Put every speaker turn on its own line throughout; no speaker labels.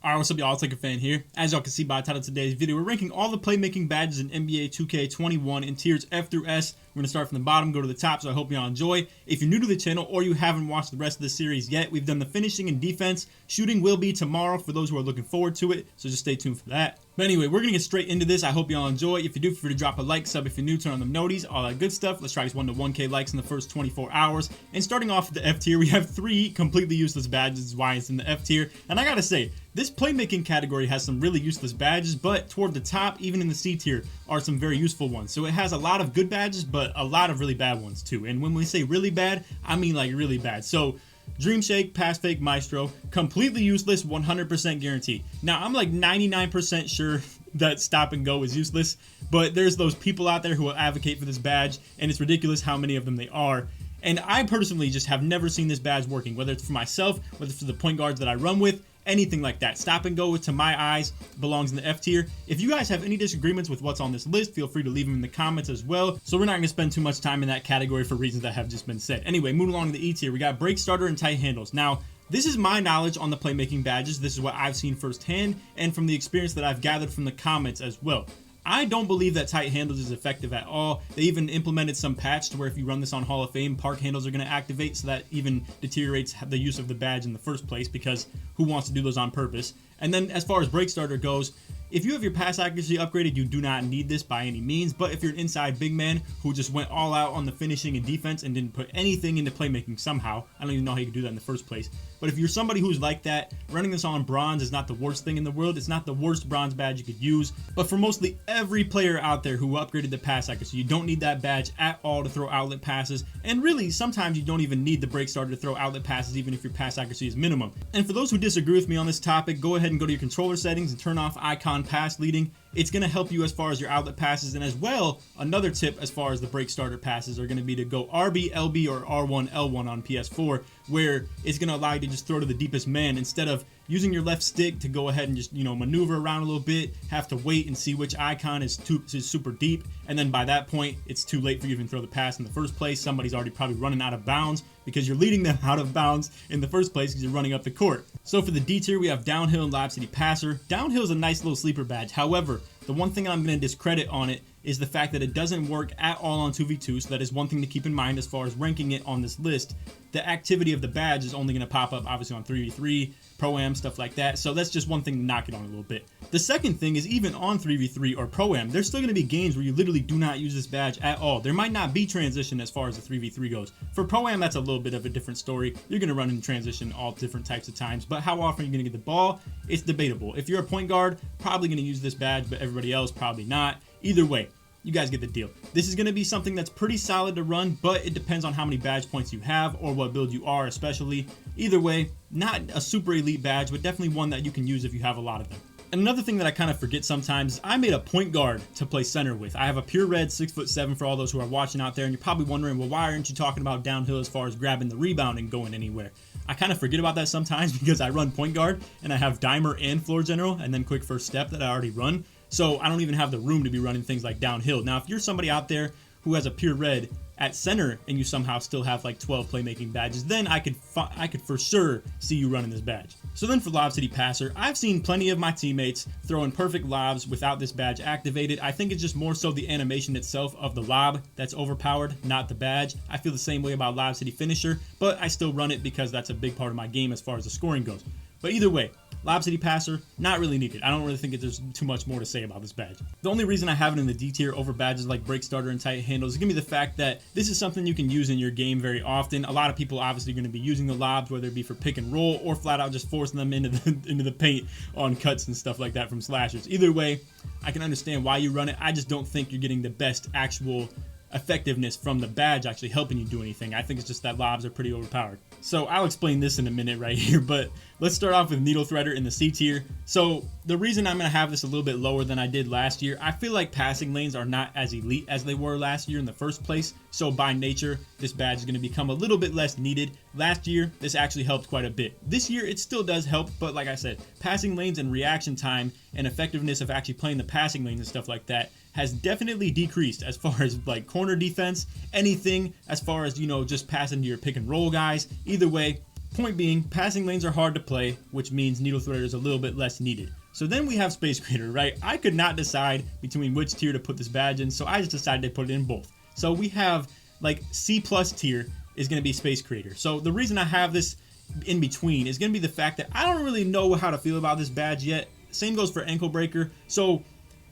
Alright, what's up y'all, it's LakerFan here. As y'all can see by the title of today's video, we're ranking all the playmaking badges in NBA2K21 in tiers F through S. We're going to start from the bottom, go to the top, so I hope y'all enjoy. If you're new to the channel or you haven't watched the rest of the series yet, we've done the finishing and defense. Shooting will be tomorrow for those who are looking forward to it, so just stay tuned for that. But anyway, we're going to get straight into this. I hope y'all enjoy. If you do, feel free to drop a like, sub if you're new, turn on the noties, all that good stuff. Let's try this 1 to 1K likes in the first 24 hours. And starting off with the F tier, we have 3 completely useless badges. This is why it's in the F tier. And I gotta say, this playmaking category has some really useless badges, but toward the top, even in the C tier, are some very useful ones. So it has a lot of good badges, but a lot of really bad ones too. And when we say really bad, I mean like really bad. So Dream Shake, Pass Fake, Maestro, completely useless, 100% guaranteed. Now, I'm like 99% sure that Stop and Go is useless, but there's those people out there who will advocate for this badge, and it's ridiculous how many of them they are. And I personally just have never seen this badge working, whether it's for myself, whether it's for the point guards that I run with, anything like that. Stop and Go, to my eyes, belongs in the F tier. If you guys have any disagreements with what's on this list, feel free to leave them in the comments as well. So we're not going to spend too much time in that category for reasons that have just been said. Anyway, moving along to the E tier, we got Break Starter and Tight Handles. Now, this is my knowledge on the playmaking badges. This is what I've seen firsthand and from the experience that I've gathered from the comments as well. I don't believe that tight handles is effective at all. They even implemented some patch to where if you run this on Hall of Fame, park handles are going to activate, so that even deteriorates the use of the badge in the first place, because who wants to do those on purpose? And then as far as Break Starter goes, if you have your pass accuracy upgraded, you do not need this by any means. But if you're an inside big man who just went all out on the finishing and defense and didn't put anything into playmaking somehow, I don't even know how you could do that in the first place. But if you're somebody who's like that, running this on bronze is not the worst thing in the world. It's not the worst bronze badge you could use. But for mostly every player out there who upgraded the pass accuracy, you don't need that badge at all to throw outlet passes. And really, sometimes you don't even need the Break Starter to throw outlet passes, even if your pass accuracy is minimum. And for those who disagree with me on this topic, go ahead and go to your controller settings and turn off icon pass leading. It's going to help you as far as your outlet passes, and as well, another tip as far as the Break Starter passes are going to be to go RB, LB, or R1, L1 on PS4, where it's going to allow you to just throw to the deepest man instead of using your left stick to go ahead and just, maneuver around a little bit, have to wait and see which icon is super deep, and then by that point, it's too late for you to even throw the pass in the first place. Somebody's already probably running out of bounds because you're leading them out of bounds in the first place because you're running up the court. So for the D tier, we have Downhill and Lobster Passer. Downhill is a nice little sleeper badge. However, the one thing I'm going to discredit on it is the fact that it doesn't work at all on 2v2, so that is one thing to keep in mind as far as ranking it on this list. The activity of the badge is only going to pop up obviously on 3v3, Pro-Am, stuff like that, so that's just one thing to knock it on a little bit. The second thing is, even on 3v3 or Pro-Am, there's still going to be games where you literally do not use this badge at all. There might not be transition as far as the 3v3 goes. For Pro-Am, that's a little bit of a different story. You're going to run in transition all different types of times, but how often are you going to get the ball? It's debatable. If you're a point guard, probably going to use this badge, but everybody else probably not. Either way, you guys get the deal. This is going to be something that's pretty solid to run, but it depends on how many badge points you have or what build you are especially. Either way, not a super elite badge, but definitely one that you can use if you have a lot of them. And another thing that I kind of forget sometimes is I made a point guard to play center with. I have a pure red 6'7" for all those who are watching out there, and you're probably wondering, well, why aren't you talking about downhill as far as grabbing the rebound and going anywhere? I kind of forget about that sometimes because I run point guard and I have dimer and floor general and then quick first step that I already run. So I don't even have the room to be running things like downhill. Now, if you're somebody out there who has a pure red at center and you somehow still have like 12 playmaking badges, then I could for sure see you running this badge. So then for Lobster Passer, I've seen plenty of my teammates throwing perfect lobs without this badge activated. I think it's just more so the animation itself of the lob that's overpowered, not the badge. I feel the same way about Lob City Finisher, but I still run it because that's a big part of my game as far as the scoring goes. But either way, Lob City Passer, not really needed. I don't really think there's too much more to say about this badge. The only reason I have it in the D tier over badges like Break Starter and Tight Handles is going to be the fact that this is something you can use in your game very often. A lot of people obviously are going to be using the lobs, whether it be for pick and roll or flat out just forcing them into the paint on cuts and stuff like that from slashers. Either way, I can understand why you run it. I just don't think you're getting the best actual effectiveness from the badge actually helping you do anything. I think it's just that lobs are pretty overpowered. So I'll explain this in a minute right here, but let's start off with Needle Threader in the C tier. So the reason I'm going to have this a little bit lower than I did last year, I feel like passing lanes are not as elite as they were last year in the first place. So by nature, this badge is going to become a little bit less needed. Last year, this actually helped quite a bit. This year, it still does help, but like I said, passing lanes and reaction time and effectiveness of actually playing the passing lanes and stuff like that has definitely decreased as far as like corner defense, anything as far as, just passing to your pick and roll guys. Either way, Point being, passing lanes are hard to play, which means needle threader is a little bit less needed. So then we have Space Creator, right? I could not decide between which tier to put this badge in, so I just decided to put it in both. So we have like C+ tier is going to be Space Creator. So the reason I have this in between is going to be the fact that I don't really know how to feel about this badge yet. Same goes for Ankle Breaker. So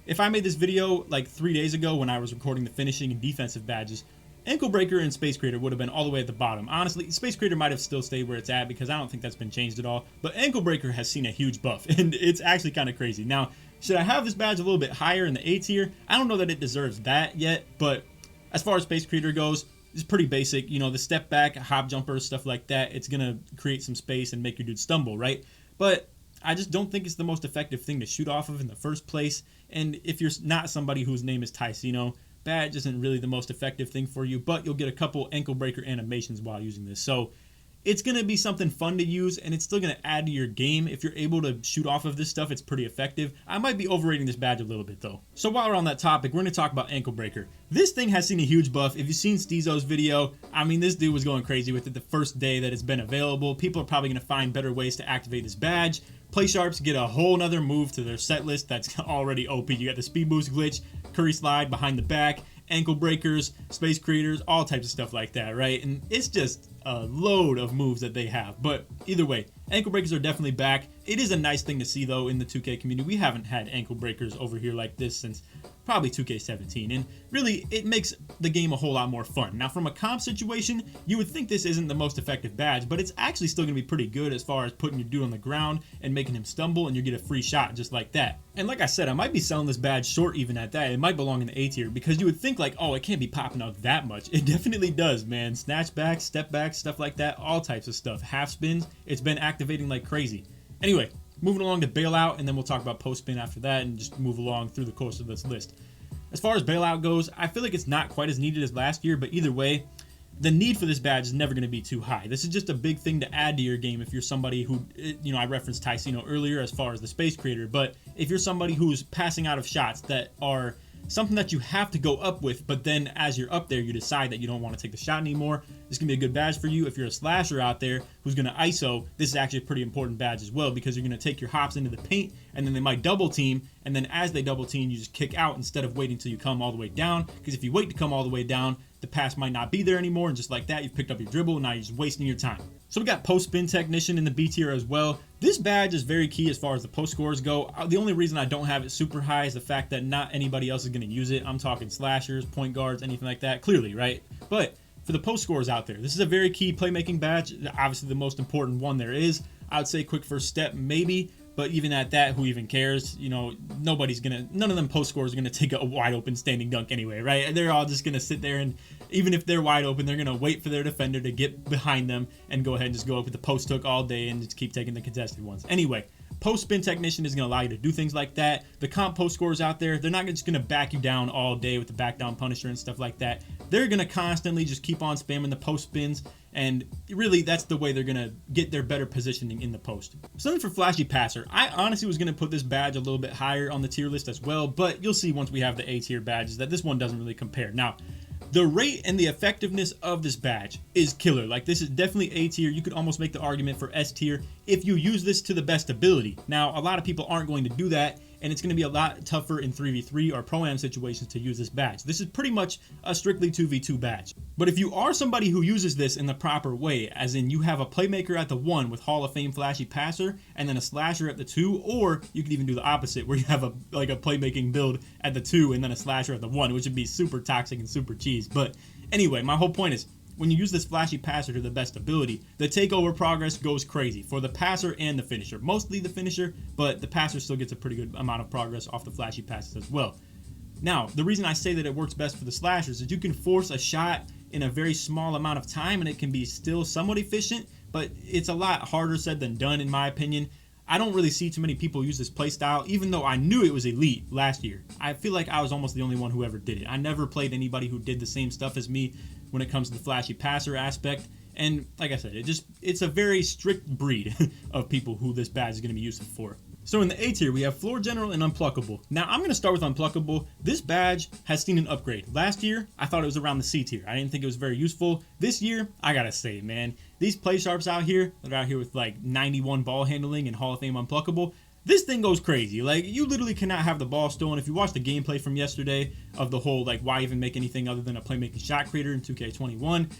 if I made this video like 3 days ago when I was recording the finishing and defensive badges, Ankle Breaker and Space Creator would have been all the way at the bottom. Honestly, Space Creator might have still stayed where it's at because I don't think that's been changed at all. But Ankle Breaker has seen a huge buff, and it's actually kind of crazy. Now, should I have this badge a little bit higher in the A tier? I don't know that it deserves that yet, but as far as Space Creator goes, it's pretty basic. You know, the step back, hop jumpers, stuff like that, it's going to create some space and make your dude stumble, right? But I just don't think it's the most effective thing to shoot off of in the first place. And if you're not somebody whose name is Ticino, badge isn't really the most effective thing for you, but you'll get a couple Ankle Breaker animations while using this. So it's going to be something fun to use, and it's still going to add to your game. If you're able to shoot off of this stuff, it's pretty effective. I might be overrating this badge a little bit, though. So while we're on that topic, we're going to talk about Ankle Breaker. This thing has seen a huge buff. If you've seen steezo's video, I mean, this dude was going crazy with it the first day that it's been available. People are probably going to find better ways to activate this badge. PlaySharps get a whole nother move to their set list that's already OP. You got the speed boost glitch, curry slide behind the back, ankle breakers, space creators, all types of stuff like that, right? And it's just a load of moves that they have. But either way, ankle breakers are definitely back. It is a nice thing to see, though, in the 2K community. We haven't had ankle breakers over here like this since probably 2K17, and really it makes the game a whole lot more fun. Now, from a comp situation, you would think this isn't the most effective badge, but it's actually still going to be pretty good as far as putting your dude on the ground and making him stumble, and you get a free shot just like that. And like I said, I might be selling this badge short even at that. It might belong in the A tier, because you would think like, oh, it can't be popping out that much. It definitely does, man. Snatch back, step back, stuff like that, all types of stuff. Half spins, it's been activating like crazy. Anyway, moving along to Bailout, and then we'll talk about post spin after that and just move along through the course of this list. As far as Bailout goes, I feel like it's not quite as needed as last year, but either way, the need for this badge is never going to be too high. This is just a big thing to add to your game if you're somebody who, you know, I referenced Ticino earlier as far as the space creator, but if you're somebody who's passing out of shots that are something that you have to go up with, but then as you're up there, you decide that you don't want to take the shot anymore, this can be a good badge for you. If you're a slasher out there who's going to ISO, this is actually a pretty important badge as well, because you're going to take your hops into the paint, and then they might double team, and then as they double team, you just kick out instead of waiting until you come all the way down, because if you wait to come all the way down, the pass might not be there anymore, and just like that, you've picked up your dribble, and now you're just wasting your time. So we got Post Spin Technician in the B tier as well. This badge is very key as far as the post scores go. The only reason I don't have it super high is the fact that not anybody else is going to use it. I'm talking slashers, point guards, anything like that, clearly, right? But for the post scores out there, this is a very key playmaking badge, obviously the most important one there is. I would say quick first step, maybe. But even at that, who even cares? You know, none of them post scores are gonna take a wide open standing dunk anyway, right? They're all just gonna sit there, and even if they're wide open, they're gonna wait for their defender to get behind them and go ahead and just go up with the post hook all day and just keep taking the contested ones. Anyway, Post Spin Technician is going to allow you to do things like that. The comp post scores out there, they're not just going to back you down all day with the back down punisher and stuff like that. They're going to constantly just keep on spamming the post spins, and really that's the way they're going to get their better positioning in the post. Something for Flashy Passer. I honestly was going to put this badge a little bit higher on the tier list as well, but you'll see once we have the A tier badges that this one doesn't really compare. Now, the rate and the effectiveness of this badge is killer. Like, this is definitely A tier. You could almost make the argument for S tier if you use this to the best ability. Now, a lot of people aren't going to do that, and it's going to be a lot tougher in 3v3 or pro-am situations to use this badge. This is pretty much a strictly 2v2 badge. But if you are somebody who uses this in the proper way, as in you have a playmaker at the 1 with Hall of Fame Flashy Passer, and then a slasher at the 2, or you could even do the opposite, where you have a playmaking build at the 2 and then a slasher at the 1, which would be super toxic and super cheese. But anyway, my whole point is, when you use this Flashy Passer to the best ability, the takeover progress goes crazy for the passer and the finisher. Mostly the finisher, but the passer still gets a pretty good amount of progress off the Flashy Passes as well. Now, the reason I say that it works best for the slashers is you can force a shot in a very small amount of time, and it can be still somewhat efficient, but it's a lot harder said than done in my opinion. I don't really see too many people use this playstyle, even though I knew it was elite last year. I feel like I was almost the only one who ever did it. I never played anybody who did the same stuff as me when it comes to the Flashy Passer aspect. And like I said, it's a very strict breed of people who this badge is going to be useful for. So in the A tier, we have Floor General and Unpluckable. Now I'm going to start with Unpluckable. This badge has seen an upgrade. Last year, I thought it was around the C tier. I didn't think it was very useful. This year, I gotta say, man, these PlaySharps out here, that are out here with like 91 ball handling and Hall of Fame Unpluckable, this thing goes crazy. Like, you literally cannot have the ball stolen. If you watch the gameplay from yesterday of the whole, like, why even make anything other than a playmaking shot creator in 2K21,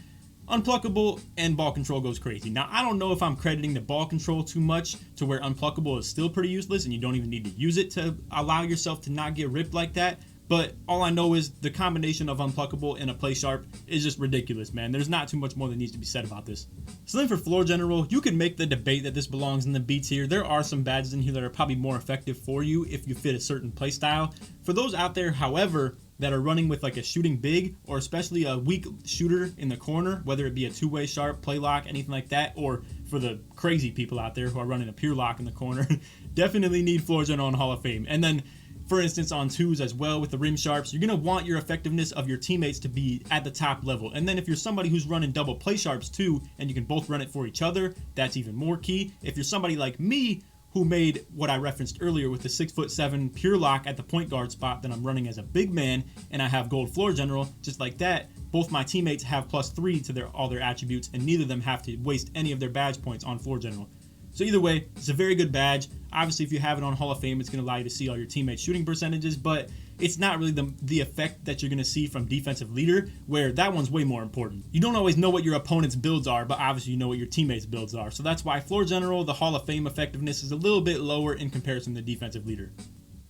Unpluckable and ball control goes crazy. Now, I don't know if I'm crediting the ball control too much to where Unpluckable is still pretty useless and you don't even need to use it to allow yourself to not get ripped like that. But all I know is the combination of Unpluckable and a PlaySharp is just ridiculous, man. There's not too much more that needs to be said about this. So then for Floor General, you can make the debate that this belongs in the B tier. There are some badges in here that are probably more effective for you if you fit a certain playstyle. For those out there, however, that are running with like a shooting big or especially a weak shooter in the corner, whether it be a two-way sharp, play lock, anything like that, or for the crazy people out there who are running a pure lock in the corner, definitely need Floor General and Hall of Fame. And then, for instance, on twos as well with the rim sharps, you're going to want your effectiveness of your teammates to be at the top level. And then if you're somebody who's running double play sharps too, and you can both run it for each other, that's even more key. If you're somebody like me, who made what I referenced earlier with the 6'7" pure lock at the point guard spot that I'm running as a big man, and I have gold Floor General, just like that, both my teammates have +3 to all their attributes, and neither of them have to waste any of their badge points on Floor General. So either way, it's a very good badge. Obviously, if you have it on Hall of Fame, it's going to allow you to see all your teammates' shooting percentages, but it's not really the effect that you're going to see from Defensive Leader, where that one's way more important. You don't always know what your opponent's builds are, but obviously you know what your teammates' builds are. So that's why Floor General, the Hall of Fame effectiveness is a little bit lower in comparison to Defensive Leader.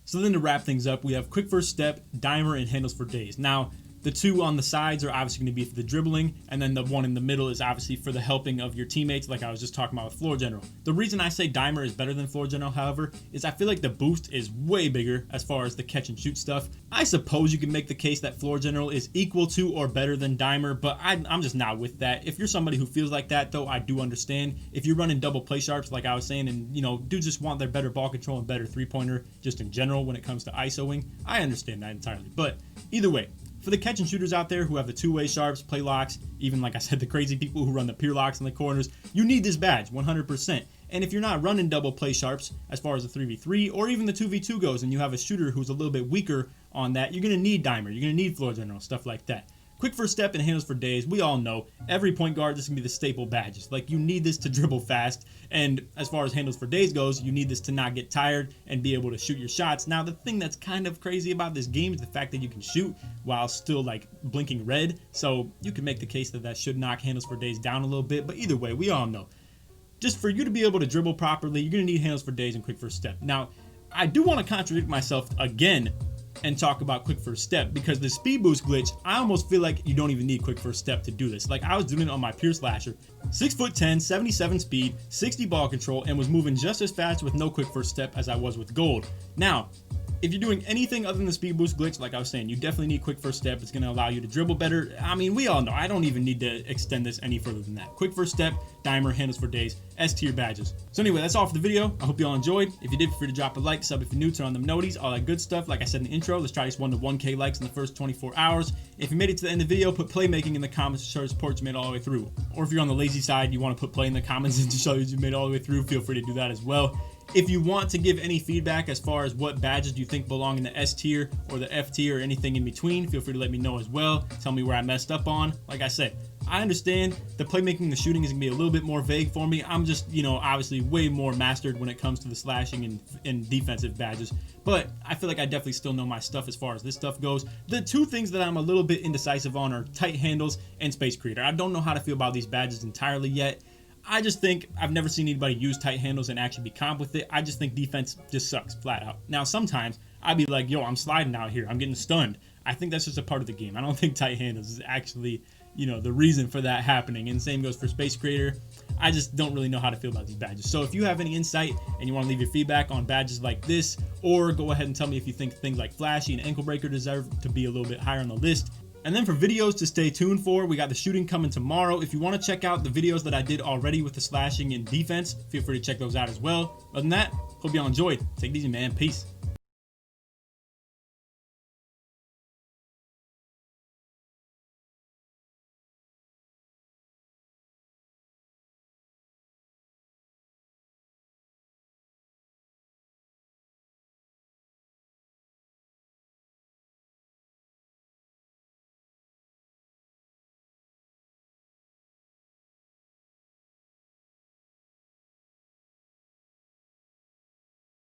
So then to wrap things up, we have Quick First Step, Dimer, and Handles for Days. Now, the two on the sides are obviously going to be for the dribbling, and then the one in the middle is obviously for the helping of your teammates, like I was just talking about with Floor General. The reason I say Dimer is better than Floor General, however, is I feel like the boost is way bigger as far as the catch and shoot stuff. I suppose you can make the case that Floor General is equal to or better than Dimer, but I'm just not with that. If you're somebody who feels like that, though, I do understand. If you're running double play sharps, like I was saying, and, you know, dudes just want their better ball control and better three-pointer just in general when it comes to ISOing, I understand that entirely. But either way, for the catch and shooters out there who have the two-way sharps, play locks, even like I said, the crazy people who run the pure locks in the corners, you need this badge 100%. And if you're not running double play sharps as far as the 3v3 or even the 2v2 goes, and you have a shooter who's a little bit weaker on that, you're going to need Dimer, you're going to need Floor General, stuff like that. Quick First Step and Handles for Days, we all know every point guard, this is going to be the staple badges. Like, you need this to dribble fast, and as far as Handles for Days goes, you need this to not get tired and be able to shoot your shots. Now, the thing that's kind of crazy about this game is the fact that you can shoot while still, like, blinking red, so you can make the case that that should knock Handles for Days down a little bit, but either way, we all know. Just for you to be able to dribble properly, you're going to need Handles for Days and Quick First Step. Now, I do want to contradict myself again and talk about Quick First Step, because the speed boost glitch, I almost feel like you don't even need Quick First Step to do this. Like, I was doing it on my pure slasher, 6'10", 77 speed, 60 ball control, and was moving just as fast with no Quick First Step as I was with gold. Now, if you're doing anything other than the speed boost glitch, like I was saying, you definitely need Quick First Step. It's going to allow you to dribble better. I mean, we all know. I don't even need to extend this any further than that. Quick First Step, Dimer, Handles for Days, S tier badges. So anyway, that's all for the video. I hope you all enjoyed. If you did, feel free to drop a like, sub if you're new, turn on them noties, all that good stuff. Like I said in the intro, let's try this 1 to 1K likes in the first 24 hours. If you made it to the end of the video, put Playmaking in the comments to show your support you made it all the way through. Or if you're on the lazy side, you want to put play in the comments to show you made it all the way through, feel free to do that as well. If you want to give any feedback as far as what badges you think belong in the S tier or the F tier or anything in between, feel free to let me know as well. Tell me where I messed up on. Like I said, I understand the playmaking, the shooting is going to be a little bit more vague for me. I'm just, you know, obviously way more mastered when it comes to the slashing and defensive badges. But I feel like I definitely still know my stuff as far as this stuff goes. The two things that I'm a little bit indecisive on are tight handles and space creator. I don't know how to feel about these badges entirely yet. I just think I've never seen anybody use tight handles and actually be comp with it. I just think defense just sucks flat out. Now, sometimes I'd be like, yo, I'm sliding out here. I'm getting stunned. I think that's just a part of the game. I don't think tight handles is actually, you know, the reason for that happening. And same goes for space creator. I just don't really know how to feel about these badges. So if you have any insight and you want to leave your feedback on badges like this, or go ahead and tell me if you think things like flashy and ankle breaker deserve to be a little bit higher on the list. And then for videos to stay tuned for, we got the shooting coming tomorrow. If you want to check out the videos that I did already with the slashing and defense, feel free to check those out as well. Other than that, hope y'all enjoyed. Take it easy, man. Peace.